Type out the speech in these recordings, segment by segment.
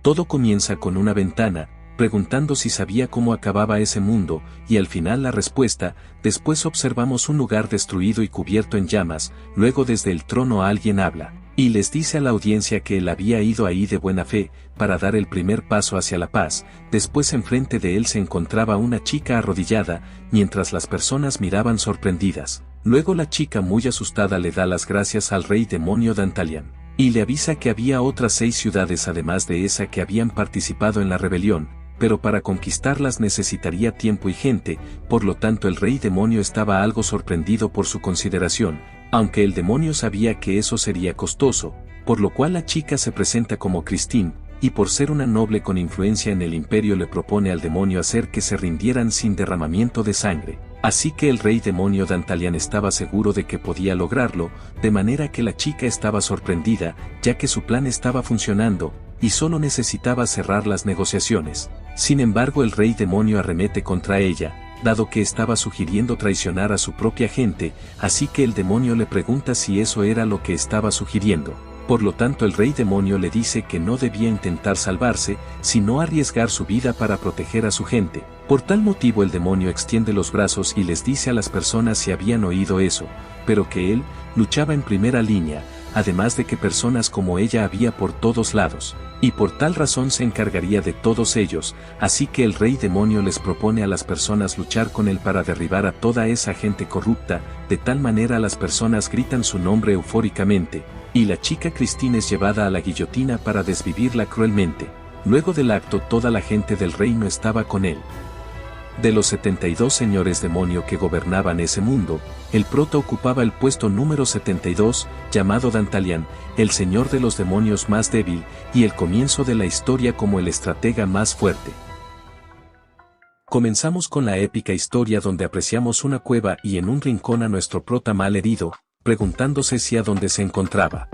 Todo comienza con una ventana, preguntando si sabía cómo acababa ese mundo, y al final la respuesta, después observamos un lugar destruido y cubierto en llamas, luego desde el trono alguien habla, y les dice a la audiencia que él había ido ahí de buena fe, para dar el primer paso hacia la paz, después enfrente de él se encontraba una chica arrodillada, mientras las personas miraban sorprendidas. Luego la chica muy asustada le da las gracias al rey demonio Dantalian, y le avisa que había otras 6 ciudades además de esa que habían participado en la rebelión, pero para conquistarlas necesitaría tiempo y gente, por lo tanto el rey demonio estaba algo sorprendido por su consideración, aunque el demonio sabía que eso sería costoso, por lo cual la chica se presenta como Christine, y por ser una noble con influencia en el imperio le propone al demonio hacer que se rindieran sin derramamiento de sangre. Así que el rey demonio Dantalian estaba seguro de que podía lograrlo, de manera que la chica estaba sorprendida, ya que su plan estaba funcionando, y solo necesitaba cerrar las negociaciones. Sin embargo el rey demonio arremete contra ella, dado que estaba sugiriendo traicionar a su propia gente, así que el demonio le pregunta si eso era lo que estaba sugiriendo. Por lo tanto el rey demonio le dice que no debía intentar salvarse, sino arriesgar su vida para proteger a su gente. Por tal motivo el demonio extiende los brazos y les dice a las personas si habían oído eso, pero que él luchaba en primera línea, además de que personas como ella había por todos lados, y por tal razón se encargaría de todos ellos, así que el rey demonio les propone a las personas luchar con él para derribar a toda esa gente corrupta, de tal manera las personas gritan su nombre eufóricamente, y la chica Christine es llevada a la guillotina para desvivirla cruelmente. Luego del acto toda la gente del reino estaba con él. De los 72 señores demonio que gobernaban ese mundo, el prota ocupaba el puesto número 72, llamado Dantalian, el señor de los demonios más débil, y el comienzo de la historia como el estratega más fuerte. Comenzamos con la épica historia donde apreciamos una cueva y en un rincón a nuestro prota mal herido, preguntándose si a dónde se encontraba.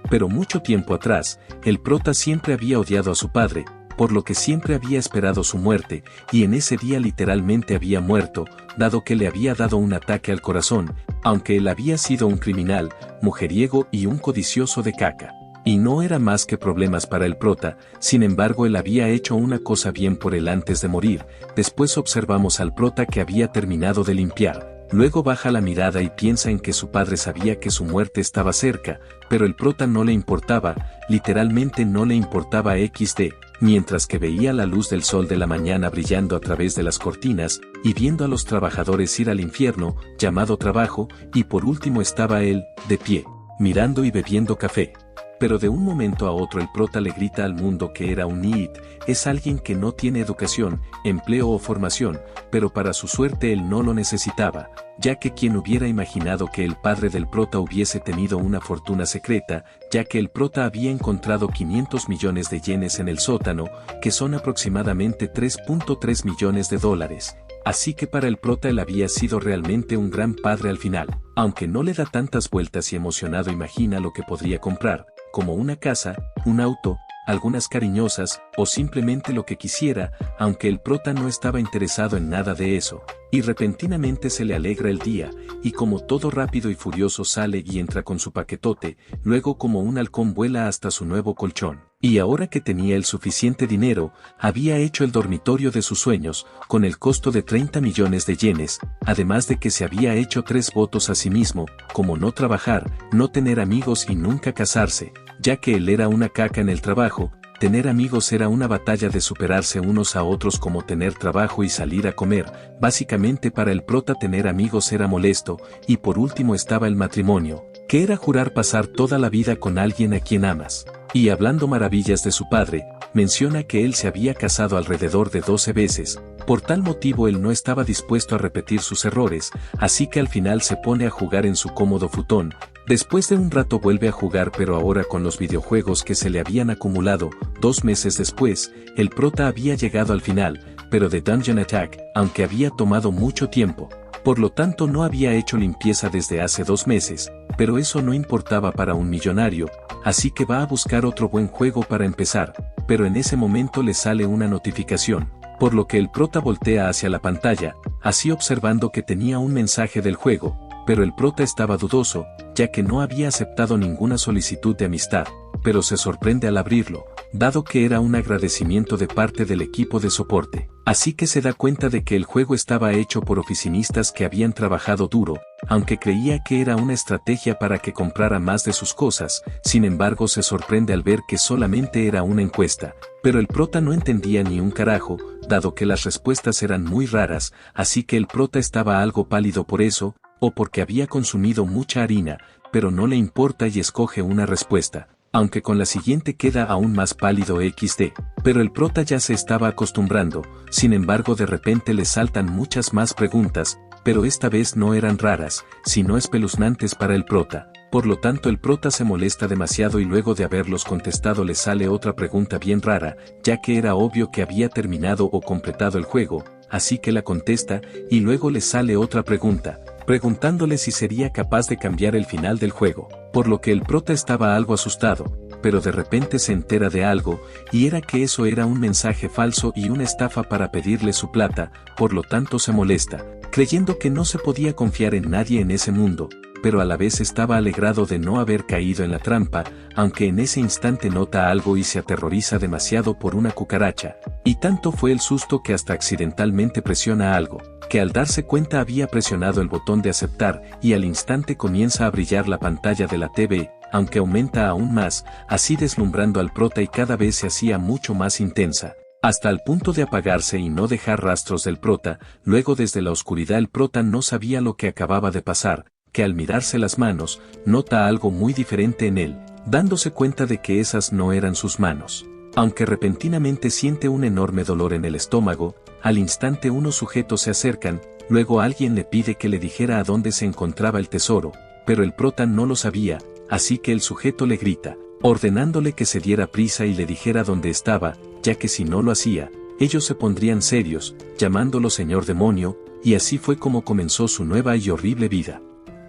Pero mucho tiempo atrás, el prota siempre había odiado a su padre, por lo que siempre había esperado su muerte, y en ese día literalmente había muerto, dado que le había dado un ataque al corazón, aunque él había sido un criminal, mujeriego y un codicioso de caca. Y no era más que problemas para el prota, sin embargo él había hecho una cosa bien por él antes de morir. Después observamos al prota que había terminado de limpiar. Luego baja la mirada y piensa en que su padre sabía que su muerte estaba cerca, pero el prota no le importaba, literalmente no le importaba XD, mientras que veía la luz del sol de la mañana brillando a través de las cortinas, y viendo a los trabajadores ir al infierno, llamado trabajo, y por último estaba él, de pie, mirando y bebiendo café. Pero de un momento a otro el prota le grita al mundo que era un NEET, es alguien que no tiene educación, empleo o formación, pero para su suerte él no lo necesitaba, ya que quien hubiera imaginado que el padre del prota hubiese tenido una fortuna secreta, ya que el prota había encontrado 500 millones de yenes en el sótano, que son aproximadamente 3.3 millones de dólares. Así que para el prota él había sido realmente un gran padre al final, aunque no le da tantas vueltas y emocionado imagina lo que podría comprar, como una casa, un auto, algunas cariñosas, o simplemente lo que quisiera, aunque el prota no estaba interesado en nada de eso, y repentinamente se le alegra el día, y como todo rápido y furioso sale y entra con su paquetote, luego como un halcón vuela hasta su nuevo colchón, y ahora que tenía el suficiente dinero, había hecho el dormitorio de sus sueños, con el costo de 30 millones de yenes, además de que se había hecho 3 votos a sí mismo, como no trabajar, no tener amigos y nunca casarse, ya que él era una caca en el trabajo. Tener amigos era una batalla de superarse unos a otros como tener trabajo y salir a comer, básicamente para el prota tener amigos era molesto, y por último estaba el matrimonio, que era jurar pasar toda la vida con alguien a quien amas. Y hablando maravillas de su padre, menciona que él se había casado alrededor de 12 veces, por tal motivo él no estaba dispuesto a repetir sus errores, así que al final se pone a jugar en su cómodo futón. Después de un rato vuelve a jugar pero ahora con los videojuegos que se le habían acumulado. 2 meses después, el prota había llegado al final, pero de Dungeon Attack, aunque había tomado mucho tiempo. Por lo tanto no había hecho limpieza desde hace 2 meses, pero eso no importaba para un millonario, así que va a buscar otro buen juego para empezar, pero en ese momento le sale una notificación, por lo que el prota voltea hacia la pantalla, así observando que tenía un mensaje del juego, pero el prota estaba dudoso, ya que no había aceptado ninguna solicitud de amistad, pero se sorprende al abrirlo, dado que era un agradecimiento de parte del equipo de soporte. Así que se da cuenta de que el juego estaba hecho por oficinistas que habían trabajado duro, aunque creía que era una estrategia para que comprara más de sus cosas, sin embargo se sorprende al ver que solamente era una encuesta, pero el prota no entendía ni un carajo, dado que las respuestas eran muy raras, así que el prota estaba algo pálido por eso, o porque había consumido mucha harina, pero no le importa y escoge una respuesta, aunque con la siguiente queda aún más pálido XD, pero el prota ya se estaba acostumbrando, sin embargo de repente le saltan muchas más preguntas, pero esta vez no eran raras, sino espeluznantes para el prota. Por lo tanto el prota se molesta demasiado y luego de haberlos contestado le sale otra pregunta bien rara, ya que era obvio que había terminado o completado el juego, así que la contesta, y luego le sale otra pregunta, preguntándole si sería capaz de cambiar el final del juego, por lo que el prota estaba algo asustado, pero de repente se entera de algo, y era que eso era un mensaje falso y una estafa para pedirle su plata, por lo tanto se molesta, creyendo que no se podía confiar en nadie en ese mundo, pero a la vez estaba alegrado de no haber caído en la trampa, aunque en ese instante nota algo y se aterroriza demasiado por una cucaracha, y tanto fue el susto que hasta accidentalmente presiona algo, que al darse cuenta había presionado el botón de aceptar y al instante comienza a brillar la pantalla de la TV, aunque aumenta aún más, así deslumbrando al prota y cada vez se hacía mucho más intensa, hasta el punto de apagarse y no dejar rastros del prota. Luego desde la oscuridad el prota no sabía lo que acababa de pasar, que al mirarse las manos, nota algo muy diferente en él, dándose cuenta de que esas no eran sus manos. Aunque repentinamente siente un enorme dolor en el estómago, al instante unos sujetos se acercan, luego alguien le pide que le dijera a dónde se encontraba el tesoro, pero el prota no lo sabía, así que el sujeto le grita, ordenándole que se diera prisa y le dijera dónde estaba, ya que si no lo hacía, ellos se pondrían serios, llamándolo señor demonio, y así fue como comenzó su nueva y horrible vida.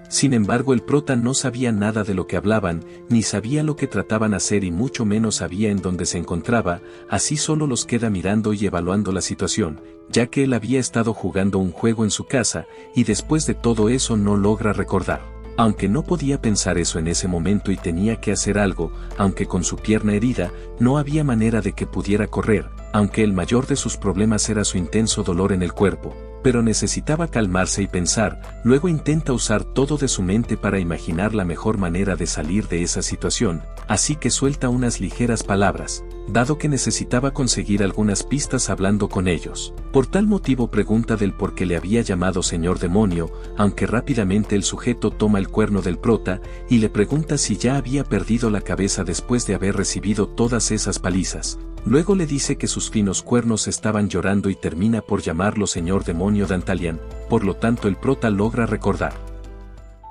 Sin embargo el prota no sabía nada de lo que hablaban, ni sabía lo que trataban de hacer y mucho menos sabía en dónde se encontraba, así solo los queda mirando y evaluando la situación, ya que él había estado jugando un juego en su casa, y después de todo eso no logra recordar. Aunque no podía pensar eso en ese momento y tenía que hacer algo, aunque con su pierna herida, no había manera de que pudiera correr, aunque el mayor de sus problemas era su intenso dolor en el cuerpo. Pero necesitaba calmarse y pensar, luego intenta usar todo de su mente para imaginar la mejor manera de salir de esa situación, así que suelta unas ligeras palabras, dado que necesitaba conseguir algunas pistas hablando con ellos. Por tal motivo pregunta del por qué le había llamado señor demonio, aunque rápidamente el sujeto toma el cuerno del prota, y le pregunta si ya había perdido la cabeza después de haber recibido todas esas palizas. Luego le dice que sus finos cuernos estaban llorando y termina por llamarlo señor demonio Dantalian, por lo tanto el prota logra recordar.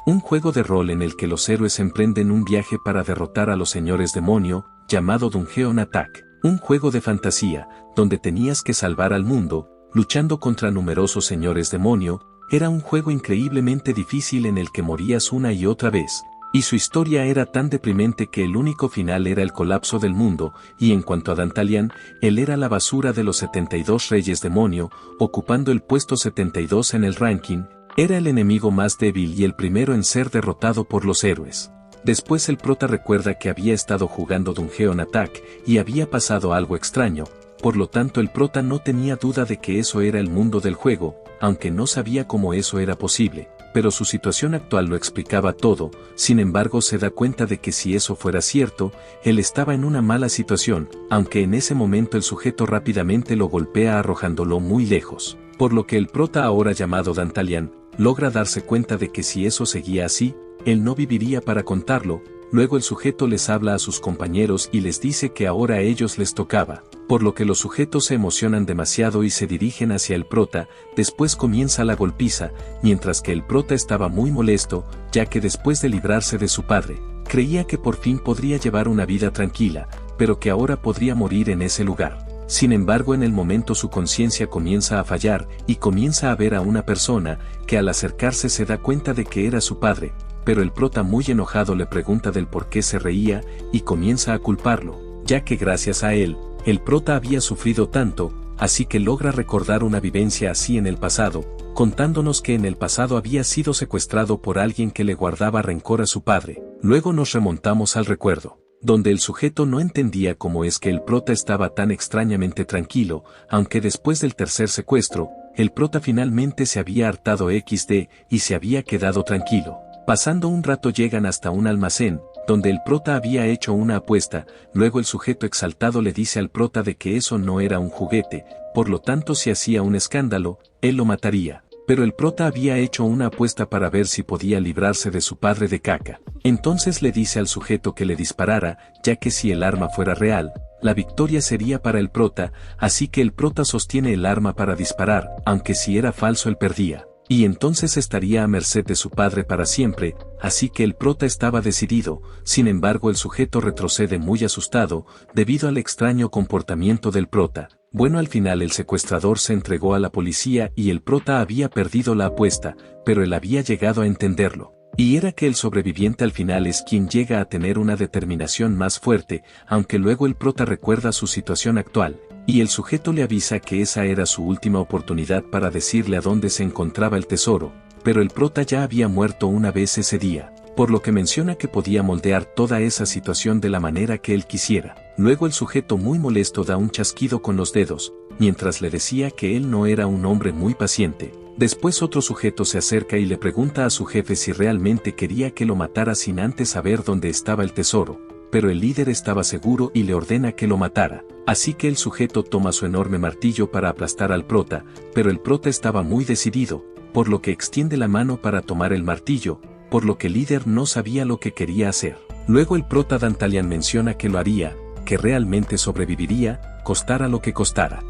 Un juego de rol en el que los héroes emprenden un viaje para derrotar a los señores demonio, llamado Dungeon Attack, un juego de fantasía, donde tenías que salvar al mundo, luchando contra numerosos señores demonio. Era un juego increíblemente difícil en el que morías una y otra vez, y su historia era tan deprimente que el único final era el colapso del mundo, y en cuanto a Dantalian, él era la basura de los 72 reyes demonio, ocupando el puesto 72 en el ranking, era el enemigo más débil y el primero en ser derrotado por los héroes. Después el prota recuerda que había estado jugando Dungeon Attack, y había pasado algo extraño, por lo tanto el prota no tenía duda de que eso era el mundo del juego, aunque no sabía cómo eso era posible. Pero su situación actual lo explicaba todo. Sin embargo se da cuenta de que si eso fuera cierto, él estaba en una mala situación, aunque en ese momento el sujeto rápidamente lo golpea arrojándolo muy lejos, por lo que el prota ahora llamado Dantalian, logra darse cuenta de que si eso seguía así, él no viviría para contarlo. Luego el sujeto les habla a sus compañeros y les dice que ahora a ellos les tocaba, por lo que los sujetos se emocionan demasiado y se dirigen hacia el prota. Después comienza la golpiza, mientras que el prota estaba muy molesto, ya que después de librarse de su padre, creía que por fin podría llevar una vida tranquila, pero que ahora podría morir en ese lugar. Sin embargo en el momento su conciencia comienza a fallar y comienza a ver a una persona, que al acercarse se da cuenta de que era su padre. Pero el prota muy enojado le pregunta del por qué se reía, y comienza a culparlo, ya que gracias a él, el prota había sufrido tanto, así que logra recordar una vivencia así en el pasado, contándonos que en el pasado había sido secuestrado por alguien que le guardaba rencor a su padre. Luego nos remontamos al recuerdo, donde el sujeto no entendía cómo es que el prota estaba tan extrañamente tranquilo, aunque después del tercer secuestro, el prota finalmente se había hartado XD y se había quedado tranquilo. Pasando un rato llegan hasta un almacén, donde el prota había hecho una apuesta, luego el sujeto exaltado le dice al prota de que eso no era un juguete, por lo tanto si hacía un escándalo, él lo mataría. Pero el prota había hecho una apuesta para ver si podía librarse de su padre de caca. Entonces le dice al sujeto que le disparara, ya que si el arma fuera real, la victoria sería para el prota, así que el prota sostiene el arma para disparar, aunque si era falso él perdía. Y entonces estaría a merced de su padre para siempre, así que el prota estaba decidido, sin embargo el sujeto retrocede muy asustado, debido al extraño comportamiento del prota. Bueno, al final el secuestrador se entregó a la policía y el prota había perdido la apuesta, pero él había llegado a entenderlo. Y era que el sobreviviente al final es quien llega a tener una determinación más fuerte, aunque luego el prota recuerda su situación actual, y el sujeto le avisa que esa era su última oportunidad para decirle a dónde se encontraba el tesoro, pero el prota ya había muerto una vez ese día, por lo que menciona que podía moldear toda esa situación de la manera que él quisiera. Luego el sujeto muy molesto da un chasquido con los dedos, mientras le decía que él no era un hombre muy paciente. Después otro sujeto se acerca y le pregunta a su jefe si realmente quería que lo matara sin antes saber dónde estaba el tesoro, pero el líder estaba seguro y le ordena que lo matara. Así que el sujeto toma su enorme martillo para aplastar al prota, pero el prota estaba muy decidido, por lo que extiende la mano para tomar el martillo, por lo que el líder no sabía lo que quería hacer. Luego el prota Dantalian menciona que lo haría, que realmente sobreviviría, costara lo que costara.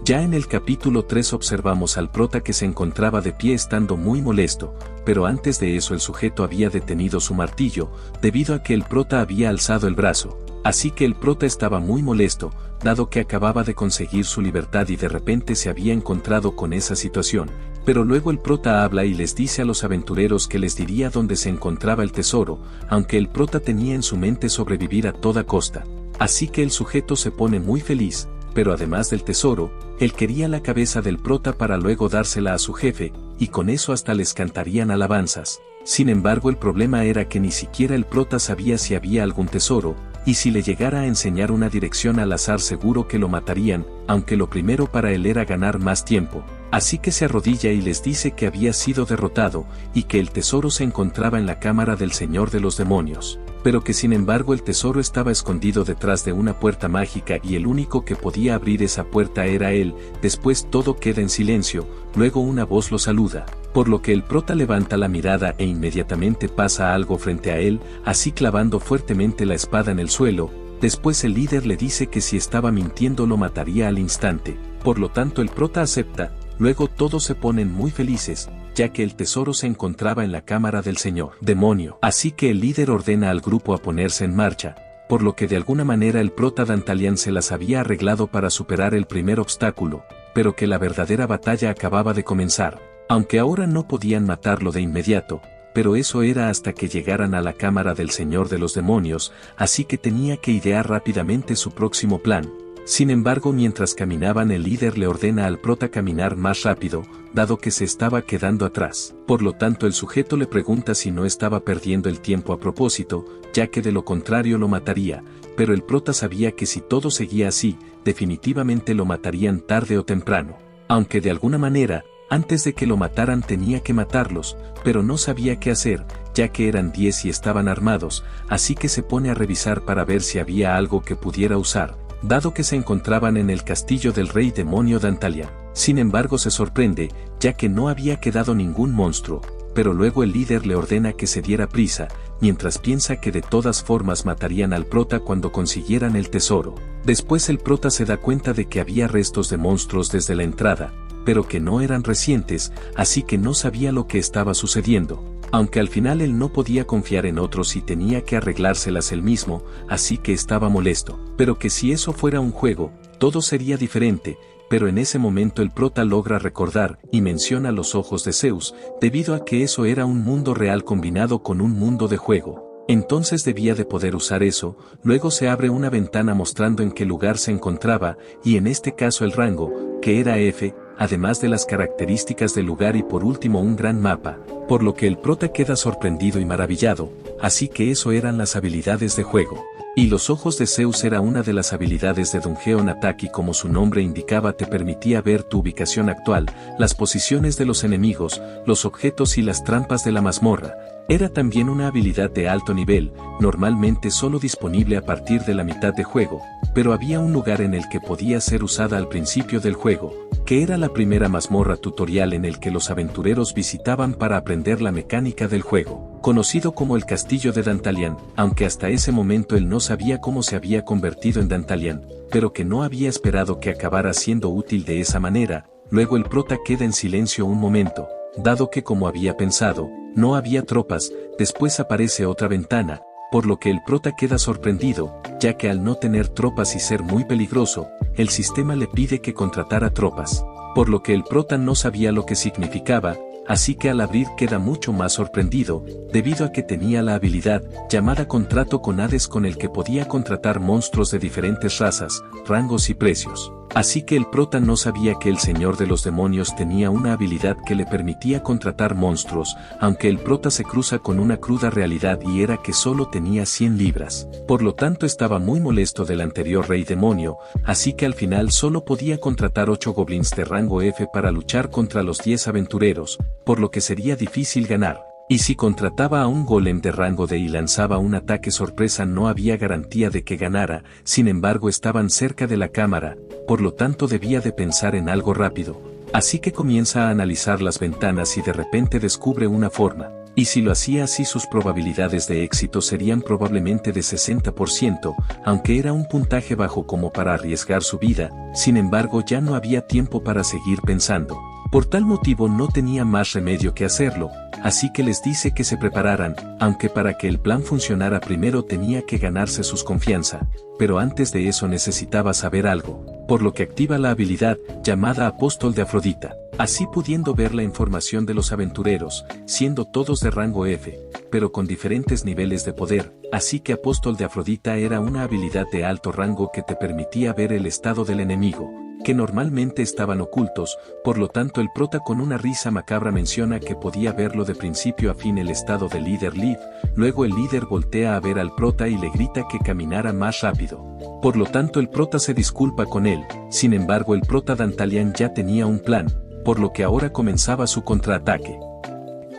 Ya en el capítulo 3 observamos al prota que se encontraba de pie estando muy molesto, pero antes de eso el sujeto había detenido su martillo, debido a que el prota había alzado el brazo. Así que el prota estaba muy molesto, dado que acababa de conseguir su libertad y de repente se había encontrado con esa situación. Pero luego el prota habla y les dice a los aventureros que les diría dónde se encontraba el tesoro, aunque el prota tenía en su mente sobrevivir a toda costa. Así que el sujeto se pone muy feliz, pero además del tesoro, él quería la cabeza del prota para luego dársela a su jefe, y con eso hasta les cantarían alabanzas. Sin embargo el problema era que ni siquiera el prota sabía si había algún tesoro, y si le llegara a enseñar una dirección al azar seguro que lo matarían, aunque lo primero para él era ganar más tiempo. Así que se arrodilla y les dice que había sido derrotado, y que el tesoro se encontraba en la cámara del Señor de los Demonios, pero que sin embargo el tesoro estaba escondido detrás de una puerta mágica y el único que podía abrir esa puerta era él. Después todo queda en silencio, luego una voz lo saluda, por lo que el prota levanta la mirada e inmediatamente pasa algo frente a él, así clavando fuertemente la espada en el suelo. Después el líder le dice que si estaba mintiendo lo mataría al instante, por lo tanto el prota acepta. Luego todos se ponen muy felices, ya que el tesoro se encontraba en la cámara del señor demonio. Así que el líder ordena al grupo a ponerse en marcha, por lo que de alguna manera el prota Dantalian se las había arreglado para superar el primer obstáculo, pero que la verdadera batalla acababa de comenzar, aunque ahora no podían matarlo de inmediato, pero eso era hasta que llegaran a la cámara del señor de los demonios, así que tenía que idear rápidamente su próximo plan. Sin embargo, mientras caminaban el líder le ordena al prota caminar más rápido, dado que se estaba quedando atrás. Por lo tanto el sujeto le pregunta si no estaba perdiendo el tiempo a propósito, ya que de lo contrario lo mataría, pero el prota sabía que si todo seguía así, definitivamente lo matarían tarde o temprano. Aunque de alguna manera, antes de que lo mataran tenía que matarlos, pero no sabía qué hacer, ya que eran 10 y estaban armados, así que se pone a revisar para ver si había algo que pudiera usar, dado que se encontraban en el castillo del rey demonio Dantalian. Sin embargo se sorprende, ya que no había quedado ningún monstruo, pero luego el líder le ordena que se diera prisa, mientras piensa que de todas formas matarían al prota cuando consiguieran el tesoro. Después el prota se da cuenta de que había restos de monstruos desde la entrada, pero que no eran recientes, así que no sabía lo que estaba sucediendo. Aunque al final él no podía confiar en otros y tenía que arreglárselas él mismo, así que estaba molesto. Pero que si eso fuera un juego, todo sería diferente, pero en ese momento el prota logra recordar y menciona los ojos de Zeus, debido a que eso era un mundo real combinado con un mundo de juego. Entonces debía de poder usar eso. Luego se abre una ventana mostrando en qué lugar se encontraba, y en este caso el rango, que era F, además de las características del lugar y por último un gran mapa, por lo que el prota queda sorprendido y maravillado, así que eso eran las habilidades de juego. Y los ojos de Zeus era una de las habilidades de Dungeon Attack y como su nombre indicaba te permitía ver tu ubicación actual, las posiciones de los enemigos, los objetos y las trampas de la mazmorra. Era también una habilidad de alto nivel, normalmente solo disponible a partir de la mitad de juego, pero había un lugar en el que podía ser usada al principio del juego, que era la primera mazmorra tutorial en el que los aventureros visitaban para aprender la mecánica del juego, conocido como el Castillo de Dantalian, aunque hasta ese momento él no sabía cómo se había convertido en Dantalian, pero que no había esperado que acabara siendo útil de esa manera. Luego el prota queda en silencio un momento, dado que como había pensado, no había tropas. Después aparece otra ventana, por lo que el prota queda sorprendido, ya que al no tener tropas y ser muy peligroso, el sistema le pide que contratara tropas, por lo que el prota no sabía lo que significaba, así que al abrir queda mucho más sorprendido, debido a que tenía la habilidad, llamada contrato con Hades con el que podía contratar monstruos de diferentes razas, rangos y precios. Así que el prota no sabía que el señor de los demonios tenía una habilidad que le permitía contratar monstruos, aunque el prota se cruza con una cruda realidad y era que solo tenía 100 libras. Por lo tanto estaba muy molesto del anterior rey demonio, así que al final solo podía contratar 8 goblins de rango F para luchar contra los 10 aventureros, por lo que sería difícil ganar. Y si contrataba a un golem de rango D y lanzaba un ataque sorpresa no había garantía de que ganara, sin embargo estaban cerca de la cámara, por lo tanto debía de pensar en algo rápido. Así que comienza a analizar las ventanas y de repente descubre una forma, y si lo hacía así sus probabilidades de éxito serían probablemente de 60%, aunque era un puntaje bajo como para arriesgar su vida, sin embargo ya no había tiempo para seguir pensando. Por tal motivo no tenía más remedio que hacerlo, así que les dice que se prepararan, aunque para que el plan funcionara primero tenía que ganarse su confianza, pero antes de eso necesitaba saber algo, por lo que activa la habilidad, llamada Apóstol de Afrodita, así pudiendo ver la información de los aventureros, siendo todos de rango F, pero con diferentes niveles de poder, así que Apóstol de Afrodita era una habilidad de alto rango que te permitía ver el estado del enemigo, que normalmente estaban ocultos, por lo tanto el prota con una risa macabra menciona que podía verlo de principio a fin el estado del líder Liv, luego el líder voltea a ver al prota y le grita que caminara más rápido. Por lo tanto el prota se disculpa con él, sin embargo el prota Dantalian ya tenía un plan, por lo que ahora comenzaba su contraataque.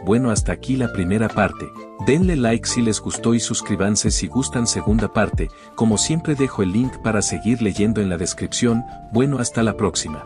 Bueno, hasta aquí la primera parte. Denle like si les gustó y suscríbanse si gustan segunda parte, como siempre dejo el link para seguir leyendo en la descripción. Bueno, hasta la próxima.